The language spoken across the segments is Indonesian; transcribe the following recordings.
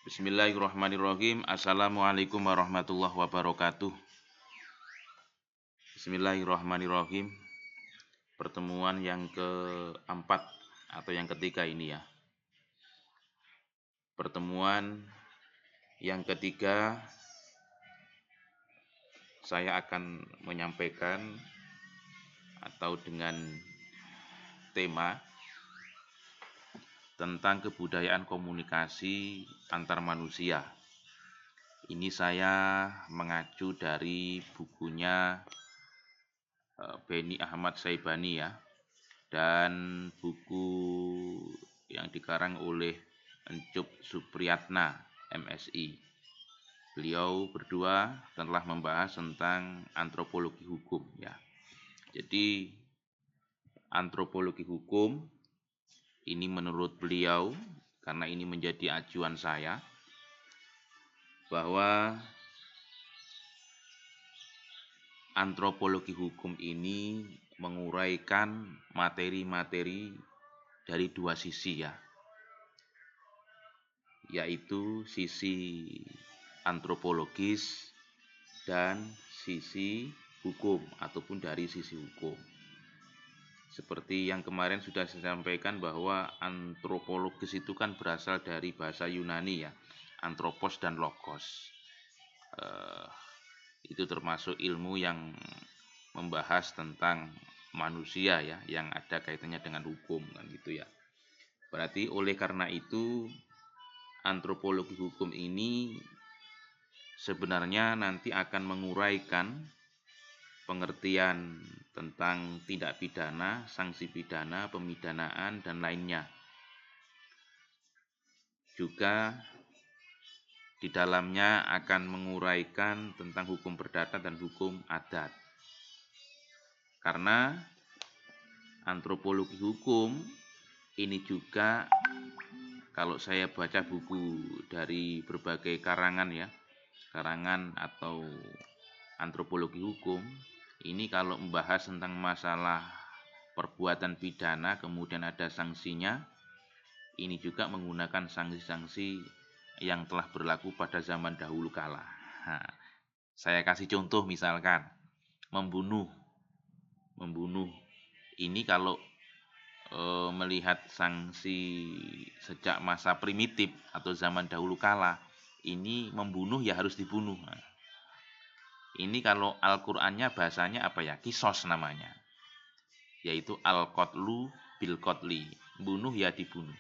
Bismillahirrahmanirrahim. Assalamualaikum warahmatullahi wabarakatuh. Bismillahirrahmanirrahim. Pertemuan yang keempat atau yang ketiga ini ya. Pertemuan yang ketiga saya akan menyampaikan atau dengan tema tentang kebudayaan komunikasi antar manusia. Ini saya mengacu dari bukunya Beni Ahmad Syaibani ya, dan buku yang dikarang oleh Encup Supriyatna MSI. Beliau berdua telah membahas tentang antropologi hukum ya. Jadi antropologi hukum ini menurut beliau, karena ini menjadi acuan saya, bahwa antropologi hukum ini menguraikan materi-materi dari dua sisi ya, yaitu sisi antropologis dan sisi hukum ataupun dari sisi hukum. Seperti yang kemarin sudah saya sampaikan bahwa antropologis itu kan berasal dari bahasa Yunani ya, anthropos dan logos. Itu termasuk ilmu yang membahas tentang manusia ya, yang ada kaitannya dengan hukum kan gitu ya. Berarti oleh karena itu antropologi hukum ini sebenarnya nanti akan menguraikan pengertian tentang tindak pidana, sanksi pidana, pemidanaan dan lainnya. Juga di dalamnya akan menguraikan tentang hukum perdata dan hukum adat. Karena antropologi hukum ini juga, kalau saya baca buku dari berbagai karangan ya, karangan atau antropologi hukum, ini kalau membahas tentang masalah perbuatan pidana kemudian ada sanksinya, ini juga menggunakan sanksi-sanksi yang telah berlaku pada zaman dahulu kala. Nah, saya kasih contoh misalkan membunuh ini kalau melihat sanksi sejak masa primitif atau zaman dahulu kala, ini membunuh ya harus dibunuh. Nah, ini kalau Al-Qur'annya bahasanya apa ya? Kisos namanya, yaitu al-qatlu bil qatli, bunuh ya dibunuh.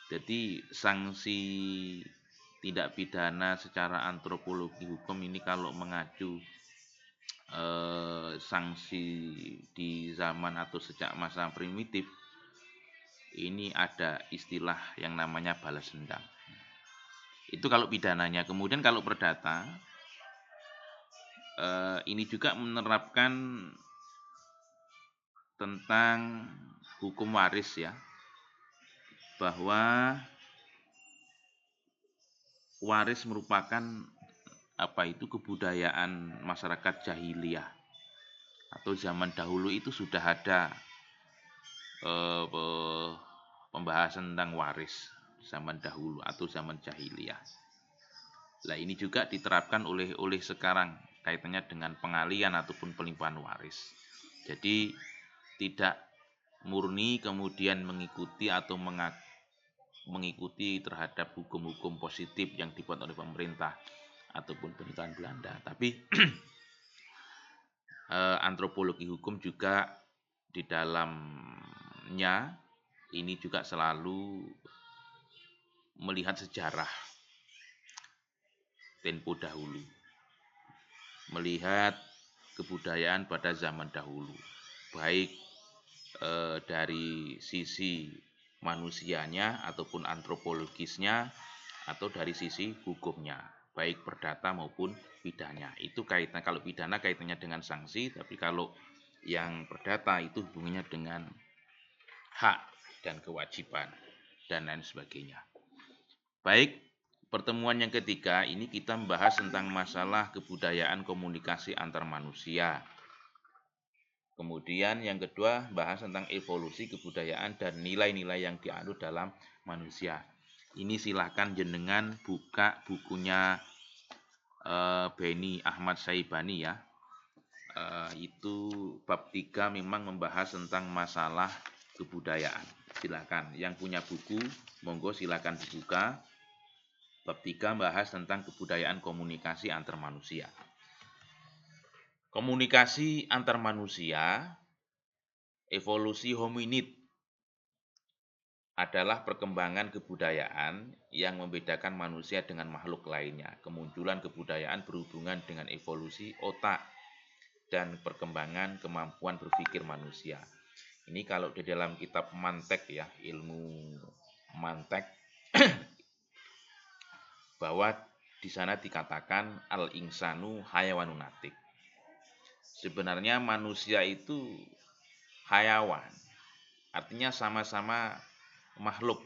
Jadi sanksi tindak pidana secara antropologi hukum ini kalau mengacu sanksi di zaman atau sejak masa primitif, ini ada istilah yang namanya balas dendam. Itu kalau pidananya. Kemudian kalau perdata, ini juga menerapkan tentang hukum waris ya, bahwa waris merupakan kebudayaan masyarakat jahiliyah atau zaman dahulu. Itu sudah ada pembahasan tentang waris zaman dahulu atau zaman jahiliyah. Nah, ini juga diterapkan oleh sekarang kaitannya dengan pengalian ataupun pelimpahan waris. Jadi tidak murni kemudian mengikuti atau mengikuti terhadap hukum-hukum positif yang dibuat oleh pemerintah ataupun pemerintahan Belanda, tapi antropologi hukum juga di dalamnya ini juga selalu melihat sejarah tempo dahulu, melihat kebudayaan pada zaman dahulu, baik dari sisi manusianya ataupun antropologisnya atau dari sisi hukumnya, baik perdata maupun pidana. Itu kaitan, kalau pidana kaitannya dengan sanksi, tapi kalau yang perdata itu hubungannya dengan hak dan kewajiban dan lain sebagainya. Baik, pertemuan yang ketiga ini kita membahas tentang masalah kebudayaan komunikasi antar manusia. Kemudian yang kedua bahas tentang evolusi kebudayaan dan nilai-nilai yang dianut dalam manusia. Ini silahkan jenengan buka bukunya Beni Ahmad Syaibani ya. Itu bab 3 memang membahas tentang masalah kebudayaan. Silakan yang punya buku, monggo silakan dibuka. Bab 3 membahas tentang kebudayaan komunikasi antar manusia. Komunikasi antar manusia, evolusi hominid adalah perkembangan kebudayaan yang membedakan manusia dengan makhluk lainnya. Kemunculan kebudayaan berhubungan dengan evolusi otak dan perkembangan kemampuan berpikir manusia. Ini kalau di dalam kitab Mantek ya, ilmu Mantek, bahwa di sana dikatakan al-insanu hayawanun natik. Sebenarnya manusia itu hayawan, artinya sama-sama makhluk.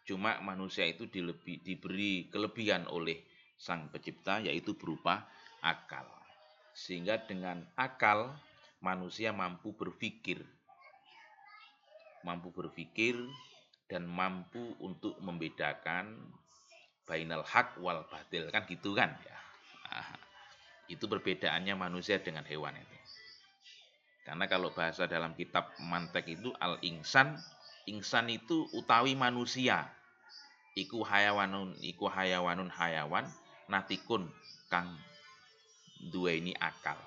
Cuma manusia itu diberi kelebihan oleh Sang Pencipta, yaitu berupa akal. Sehingga dengan akal manusia mampu berpikir dan mampu untuk membedakan bainal haq wal batil, kan gitu kan ya. Itu perbedaannya manusia dengan hewan itu. Karena kalau bahasa dalam kitab Mantek itu al-insan, insan itu utawi manusia. Iku hayawan natikun kang duweni akal.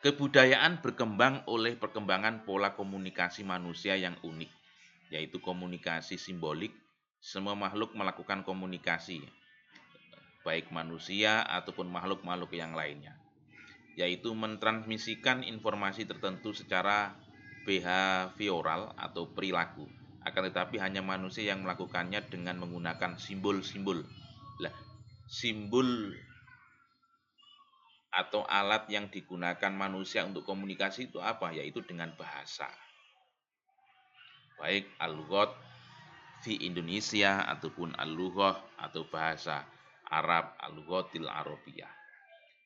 Kebudayaan berkembang oleh perkembangan pola komunikasi manusia yang unik, yaitu komunikasi simbolik. Semua makhluk melakukan komunikasi, baik manusia ataupun makhluk-makhluk yang lainnya, yaitu mentransmisikan informasi tertentu secara behavioral atau perilaku. Akan tetapi hanya manusia yang melakukannya dengan menggunakan simbol-simbol. Simbol atau alat yang digunakan manusia untuk komunikasi itu apa? Yaitu dengan bahasa. Baik al-lughat fi Indonesia ataupun al-lughah atau bahasa Arab, al-lughatil arabiyah.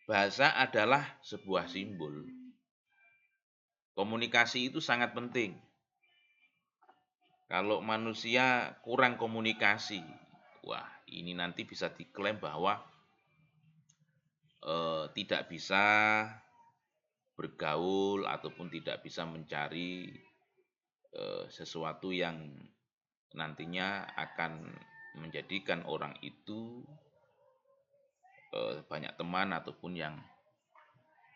Bahasa adalah sebuah simbol. Komunikasi itu sangat penting. Kalau manusia kurang komunikasi, wah ini nanti bisa diklaim bahwa tidak bisa bergaul ataupun tidak bisa mencari sesuatu yang nantinya akan menjadikan orang itu banyak teman ataupun yang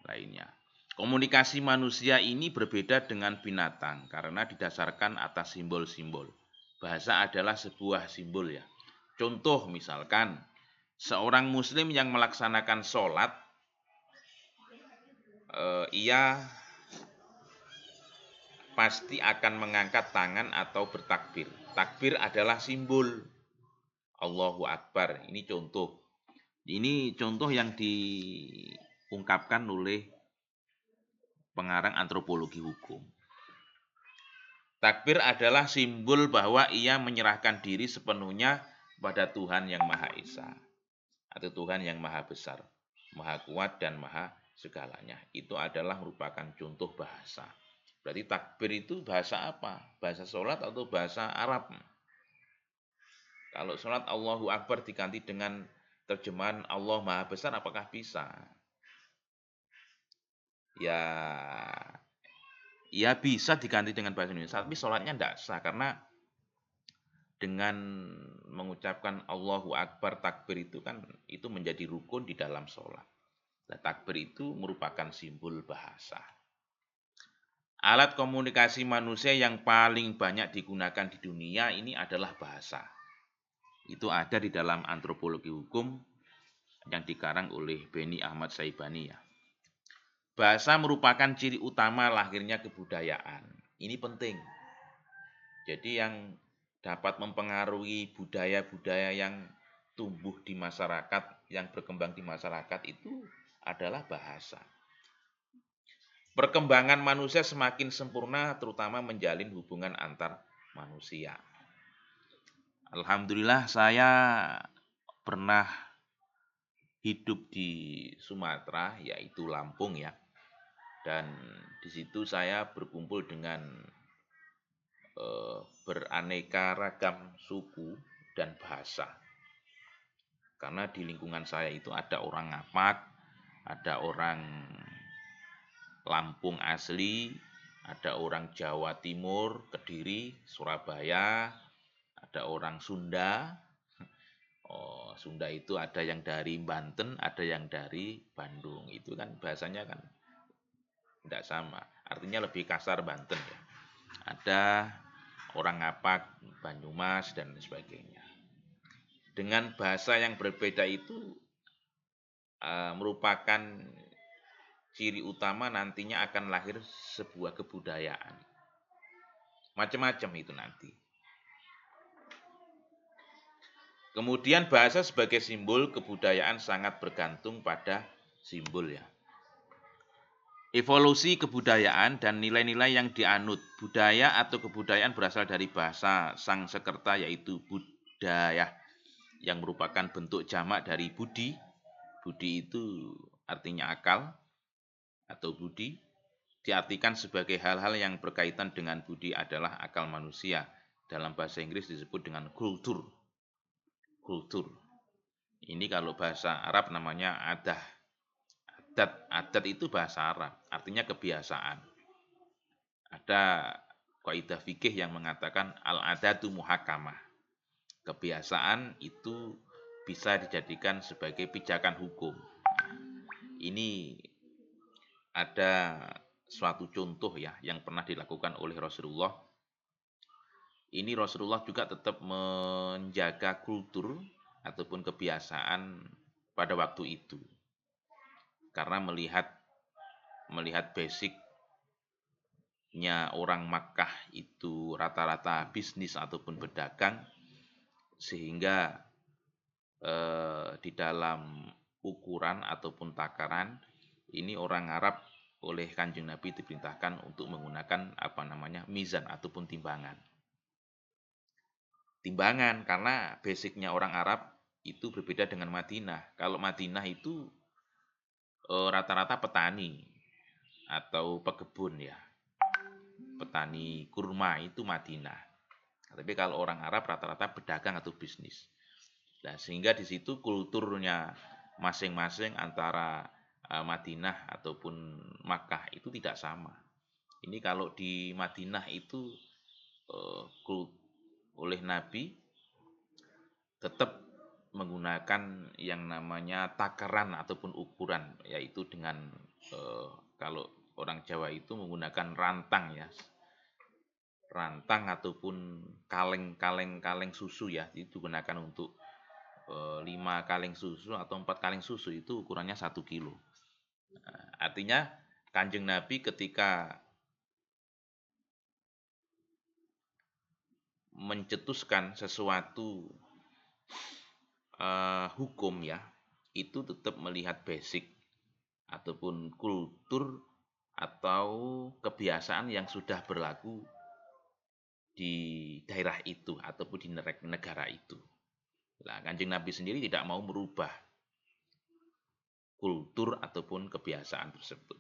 lainnya. Komunikasi manusia ini berbeda dengan binatang karena didasarkan atas simbol-simbol. Bahasa adalah sebuah simbol ya. Contoh misalkan seorang muslim yang melaksanakan sholat, ia pasti akan mengangkat tangan atau bertakbir. Takbir adalah simbol. Allahu Akbar. Ini contoh. Ini contoh yang diungkapkan oleh pengarang antropologi hukum. Takbir adalah simbol bahwa ia menyerahkan diri sepenuhnya pada Tuhan yang Maha Esa atau Tuhan yang Maha Besar, Maha Kuat dan Maha segalanya. Itu adalah merupakan contoh bahasa. Berarti takbir itu bahasa apa? Bahasa sholat atau bahasa Arab? Kalau sholat Allahu Akbar diganti dengan terjemahan Allah Maha Besar, apakah bisa? Ya bisa diganti dengan bahasa Indonesia, tapi sholatnya tidak sah karena dengan mengucapkan Allahu Akbar, takbir itu kan itu menjadi rukun di dalam sholat. Nah, takbir itu merupakan simbol bahasa. Alat komunikasi manusia yang paling banyak digunakan di dunia ini adalah bahasa. Itu ada di dalam antropologi hukum yang dikarang oleh Beni Ahmad Syaibani ya. Bahasa merupakan ciri utama lahirnya kebudayaan. Ini penting. Jadi yang dapat mempengaruhi budaya-budaya yang tumbuh di masyarakat, yang berkembang di masyarakat itu adalah bahasa. Perkembangan manusia semakin sempurna, terutama menjalin hubungan antar manusia. Alhamdulillah saya pernah hidup di Sumatera, yaitu Lampung ya. Dan di situ saya berkumpul dengan beraneka ragam suku dan bahasa. Karena di lingkungan saya itu ada orang Ngapak, ada orang Lampung asli, ada orang Jawa Timur, Kediri, Surabaya, ada orang Sunda. Oh, Sunda itu ada yang dari Banten, ada yang dari Bandung. Itu kan bahasanya kan tidak sama. Artinya lebih kasar Banten ya. Ada orang Ngapak, Banyumas dan sebagainya. Dengan bahasa yang berbeda itu merupakan ciri utama nantinya akan lahir sebuah kebudayaan. Macam-macam itu nanti. Kemudian bahasa sebagai simbol kebudayaan sangat bergantung pada simbol ya. Evolusi kebudayaan dan nilai-nilai yang dianut. Budaya atau kebudayaan berasal dari bahasa Sangsekerta yaitu budaya yang merupakan bentuk jamak dari budi. Budi itu artinya akal atau budi. Diartikan sebagai hal-hal yang berkaitan dengan budi adalah akal manusia. Dalam bahasa Inggris disebut dengan kultur. Kultur. Ini kalau bahasa Arab namanya adah. Adat itu bahasa Arab, artinya kebiasaan. Ada kaidah fikih yang mengatakan al-adatu muhakamah. Kebiasaan itu bisa dijadikan sebagai pijakan hukum. Ini ada suatu contoh ya yang pernah dilakukan oleh Rasulullah. Ini Rasulullah juga tetap menjaga kultur ataupun kebiasaan pada waktu itu. Karena melihat basicnya orang Makkah itu rata-rata bisnis ataupun berdagang, sehingga di dalam ukuran ataupun takaran ini orang Arab oleh Kanjeng Nabi diperintahkan untuk menggunakan mizan ataupun timbangan. Timbangan karena basicnya orang Arab itu berbeda dengan Madinah. Kalau Madinah itu rata-rata petani atau pekebun ya. Petani kurma itu Madinah. Tapi kalau orang Arab rata-rata pedagang atau bisnis. Nah, sehingga di situ kulturnya masing-masing antara Madinah ataupun Makkah itu tidak sama. Ini kalau di Madinah itu oleh Nabi tetap menggunakan yang namanya takaran ataupun ukuran, yaitu dengan kalau orang Jawa itu menggunakan rantang ya, rantang ataupun kaleng susu ya, itu digunakan untuk 5 kaleng susu atau 4 kaleng susu itu ukurannya 1 kilo. Artinya Kanjeng Nabi ketika mencetuskan sesuatu hukum ya, itu tetap melihat basic ataupun kultur atau kebiasaan yang sudah berlaku di daerah itu ataupun di negara itu. Nah, Kanjeng Nabi sendiri tidak mau merubah kultur ataupun kebiasaan tersebut.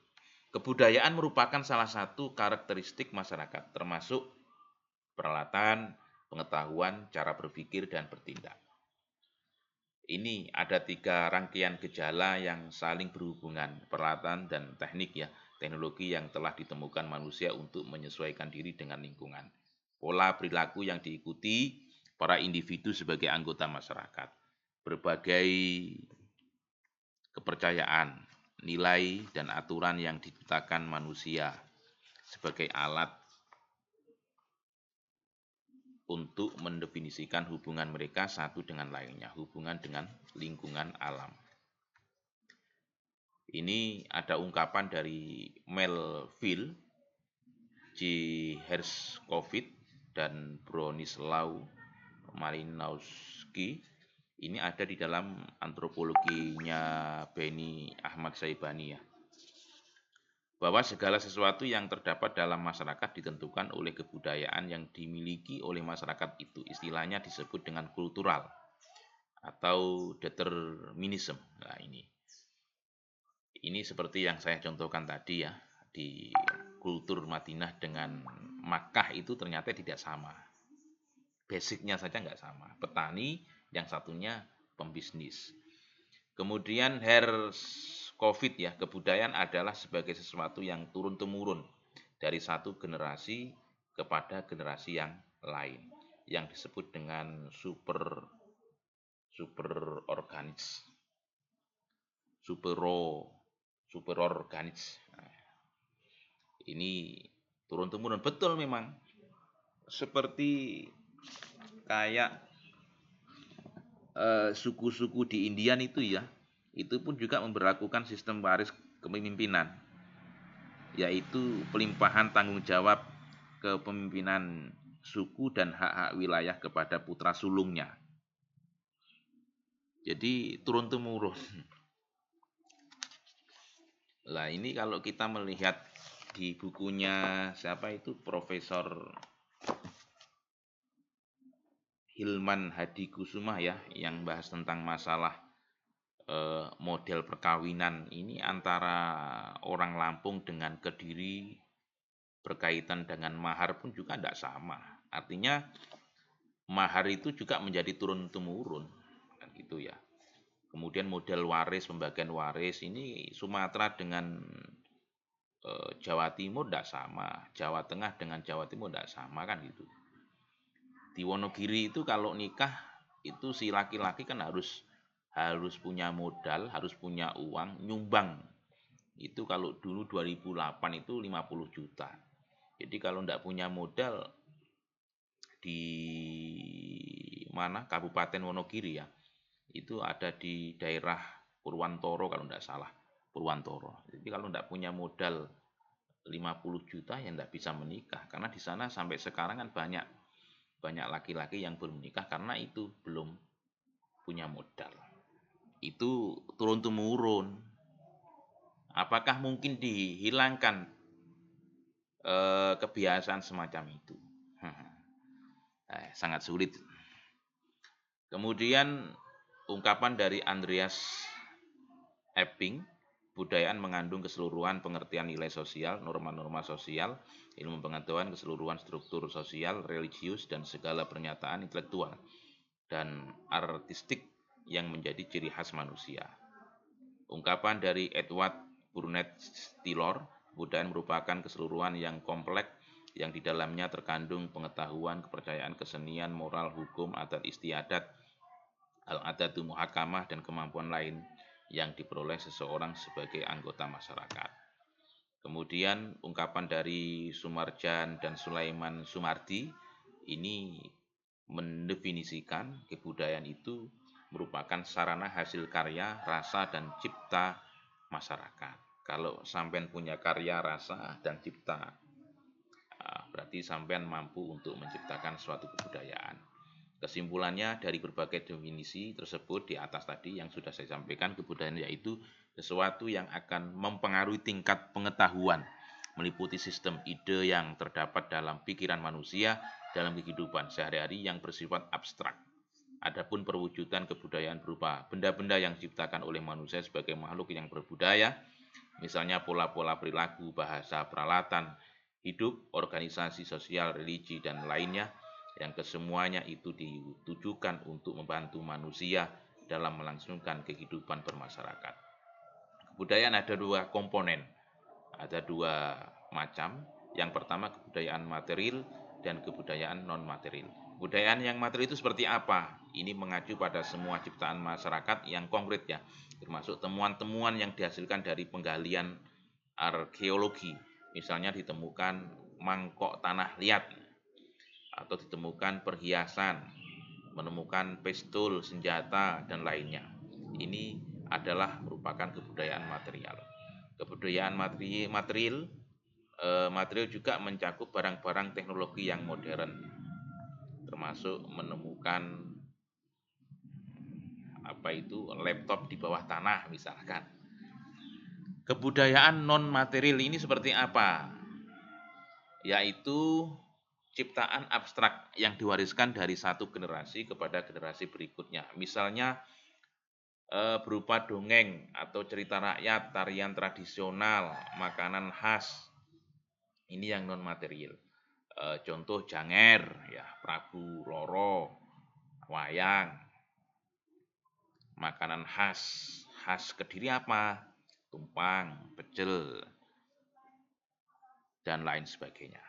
Kebudayaan merupakan salah satu karakteristik masyarakat, termasuk peralatan, pengetahuan, cara berpikir, dan bertindak. Ini ada 3 rangkaian gejala yang saling berhubungan, peralatan dan teknik ya, teknologi yang telah ditemukan manusia untuk menyesuaikan diri dengan lingkungan. Pola perilaku yang diikuti para individu sebagai anggota masyarakat. Berbagai kepercayaan, nilai, dan aturan yang diciptakan manusia sebagai alat untuk mendefinisikan hubungan mereka satu dengan lainnya, hubungan dengan lingkungan alam. Ini ada ungkapan dari Melville, J. Herskovits, dan Bronislaw Malinowski. Ini ada di dalam antropologinya Beni Ahmad Syaibani ya. Bahwa segala sesuatu yang terdapat dalam masyarakat ditentukan oleh kebudayaan yang dimiliki oleh masyarakat itu. Istilahnya disebut dengan kultural atau determinism. Nah, ini seperti yang saya contohkan tadi ya, di kultur Madinah dengan Makkah itu ternyata tidak sama. Basicnya saja nggak sama. Petani, yang satunya pembisnis. Kemudian COVID ya, kebudayaan adalah sebagai sesuatu yang turun-temurun dari satu generasi kepada generasi yang lain, yang disebut dengan super organis, superorganis. Nah, ini turun-temurun betul memang. Seperti kayak suku-suku di Indian itu ya, itu pun juga memberlakukan sistem waris kepemimpinan, yaitu pelimpahan tanggung jawab kepemimpinan suku dan hak-hak wilayah kepada putra sulungnya. Jadi turun-temurun. Lah ini kalau kita melihat di bukunya siapa itu Profesor Hilman Hadikusumah ya, yang bahas tentang masalah model perkawinan ini antara orang Lampung dengan Kediri berkaitan dengan mahar pun juga tidak sama. Artinya mahar itu juga menjadi turun-temurun, kan gitu ya. Kemudian model waris, pembagian waris ini Sumatera dengan Jawa Timur tidak sama, Jawa Tengah dengan Jawa Timur tidak sama kan gitu. Di Wonogiri itu kalau nikah itu si laki-laki kan harus punya modal, harus punya uang, nyumbang. Itu kalau dulu 2008 itu 50 juta. Jadi kalau tidak punya modal di mana Kabupaten Wonogiri ya, itu ada di daerah Purwantoro kalau tidak salah, Purwantoro. Jadi kalau tidak punya modal 50 juta ya tidak bisa menikah, karena di sana sampai sekarang kan banyak laki-laki yang belum menikah karena itu belum punya modal. Itu turun-temurun. Apakah mungkin dihilangkan kebiasaan semacam itu? Sangat sulit. Kemudian ungkapan dari Andreas Epping, budayaan mengandung keseluruhan pengertian nilai sosial, norma-norma sosial, ilmu pengetahuan, keseluruhan struktur sosial, religius, dan segala pernyataan intelektual dan artistik yang menjadi ciri khas manusia. Ungkapan dari Edward Burnett Taylor, budayaan merupakan keseluruhan yang kompleks yang di dalamnya terkandung pengetahuan, kepercayaan, kesenian, moral, hukum, adat istiadat, al-adatu muhakamah, dan kemampuan lain yang diperoleh seseorang sebagai anggota masyarakat. Kemudian ungkapan dari Sumarjan dan Sulaiman Sumardi ini mendefinisikan kebudayaan itu merupakan sarana hasil karya, rasa, dan cipta masyarakat. Kalau sampean punya karya, rasa, dan cipta, berarti sampean mampu untuk menciptakan suatu kebudayaan. Kesimpulannya dari berbagai definisi tersebut di atas tadi yang sudah saya sampaikan, kebudayaan yaitu sesuatu yang akan mempengaruhi tingkat pengetahuan, meliputi sistem ide yang terdapat dalam pikiran manusia dalam kehidupan sehari-hari yang bersifat abstrak. Adapun perwujudan kebudayaan berupa benda-benda yang diciptakan oleh manusia sebagai makhluk yang berbudaya, misalnya pola-pola perilaku, bahasa, peralatan hidup, organisasi sosial, religi, dan lainnya, yang kesemuanya itu ditujukan untuk membantu manusia dalam melangsungkan kehidupan bermasyarakat. Kebudayaan ada dua komponen, ada dua macam. Yang pertama kebudayaan material dan kebudayaan non-material. Kebudayaan yang material itu seperti apa? Ini mengacu pada semua ciptaan masyarakat yang konkret ya, termasuk temuan-temuan yang dihasilkan dari penggalian arkeologi. Misalnya ditemukan mangkok tanah liat, atau ditemukan perhiasan, menemukan pistol, senjata, dan lainnya. Ini adalah merupakan kebudayaan material. Kebudayaan material juga mencakup barang-barang teknologi yang modern, termasuk menemukan laptop di bawah tanah misalkan. Kebudayaan non material ini seperti apa? Yaitu ciptaan abstrak yang diwariskan dari satu generasi kepada generasi berikutnya. Misalnya berupa dongeng atau cerita rakyat, tarian tradisional, makanan khas. Ini yang non material. Contoh janger, ya Prabu Loro, wayang, makanan khas. Khas Kediri apa? Tumpang, pecel, dan lain sebagainya.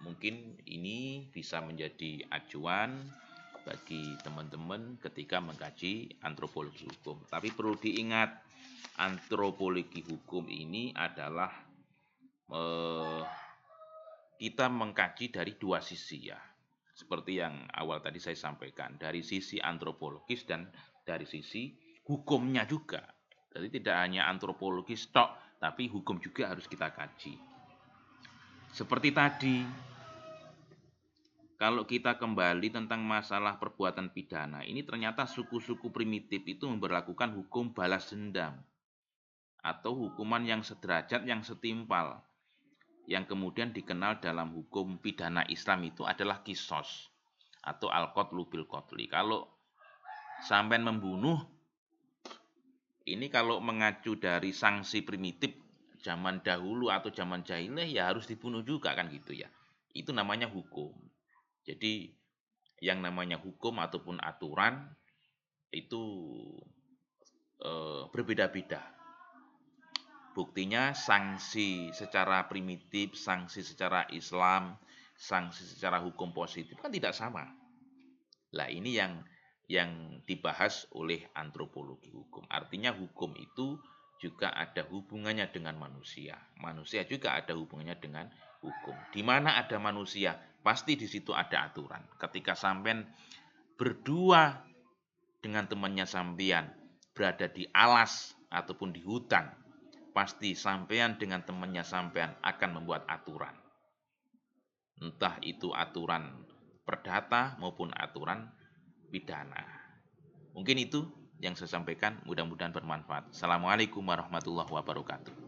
Mungkin ini bisa menjadi acuan bagi teman-teman ketika mengkaji antropologi hukum. Tapi perlu diingat, antropologi hukum ini adalah kita mengkaji dari dua sisi ya. Seperti yang awal tadi saya sampaikan, dari sisi antropologis dan dari sisi hukumnya juga. Jadi tidak hanya antropologis tok, tapi hukum juga harus kita kaji. Seperti tadi, kalau kita kembali tentang masalah perbuatan pidana, ini ternyata suku-suku primitif itu memberlakukan hukum balas dendam atau hukuman yang sederajat, yang setimpal, yang kemudian dikenal dalam hukum pidana Islam itu adalah kisos atau al-qatlu bil qatli. Kalau sampai membunuh, ini kalau mengacu dari sanksi primitif zaman dahulu atau zaman jahiliyah ya harus dibunuh juga kan gitu ya. Itu namanya hukum. Jadi yang namanya hukum ataupun aturan itu berbeda-beda. Buktinya sanksi secara primitif, sanksi secara Islam, sanksi secara hukum positif kan tidak sama. Lah ini yang dibahas oleh antropologi hukum. Artinya hukum itu juga ada hubungannya dengan manusia. Manusia juga ada hubungannya dengan hukum. Di mana ada manusia, pasti di situ ada aturan. Ketika sampean berdua dengan temannya sampean berada di alas ataupun di hutan, pasti sampean dengan temannya sampean akan membuat aturan. Entah itu aturan perdata maupun aturan pidana. Mungkin itu yang saya sampaikan, mudah-mudahan bermanfaat. Assalamualaikum warahmatullahi wabarakatuh.